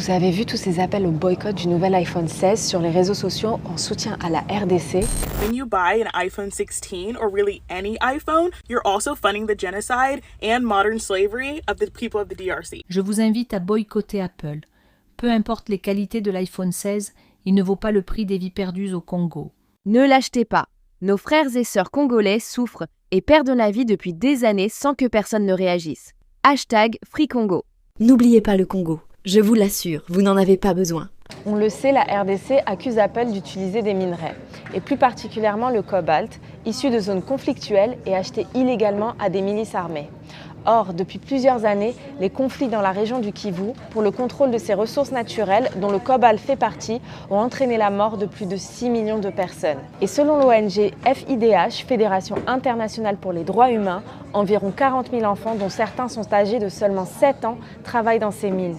Vous avez vu tous ces appels au boycott du nouvel iPhone 16 sur les réseaux sociaux en soutien à la RDC? When you buy an iPhone 16 or really any iPhone, you're also funding the genocide and modern slavery of the people of the DRC. Je vous invite à boycotter Apple. Peu importe les qualités de l'iPhone 16, il ne vaut pas le prix des vies perdues au Congo. Ne l'achetez pas. Nos frères et sœurs congolais souffrent et perdent la vie depuis des années sans que personne ne réagisse. #FreeCongo. N'oubliez pas le Congo. Je vous l'assure, vous n'en avez pas besoin. On le sait, la RDC accuse Apple d'utiliser des minerais, et plus particulièrement le cobalt, issu de zones conflictuelles et acheté illégalement à des milices armées. Or, depuis plusieurs années, les conflits dans la région du Kivu pour le contrôle de ces ressources naturelles, dont le cobalt fait partie, ont entraîné la mort de plus de 6 millions de personnes. Et selon l'ONG FIDH, Fédération internationale pour les droits humains, environ 40 000 enfants, dont certains sont âgés de seulement 7 ans, travaillent dans ces mines.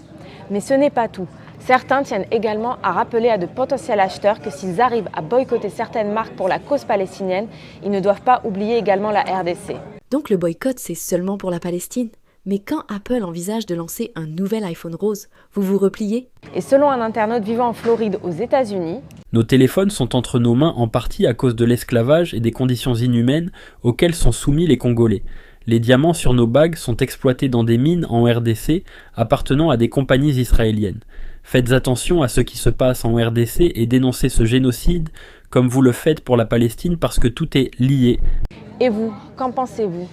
Mais ce n'est pas tout. Certains tiennent également à rappeler à de potentiels acheteurs que s'ils arrivent à boycotter certaines marques pour la cause palestinienne, ils ne doivent pas oublier également la RDC. Donc le boycott, c'est seulement pour la Palestine. Mais quand Apple envisage de lancer un nouvel iPhone rose, vous vous repliez? Et selon un internaute vivant en Floride aux États-Unis, nos téléphones sont entre nos mains en partie à cause de l'esclavage et des conditions inhumaines auxquelles sont soumis les Congolais. Les diamants sur nos bagues sont exploités dans des mines en RDC appartenant à des compagnies israéliennes. Faites attention à ce qui se passe en RDC et dénoncez ce génocide comme vous le faites pour la Palestine parce que tout est lié. Et vous, qu'en pensez-vous ?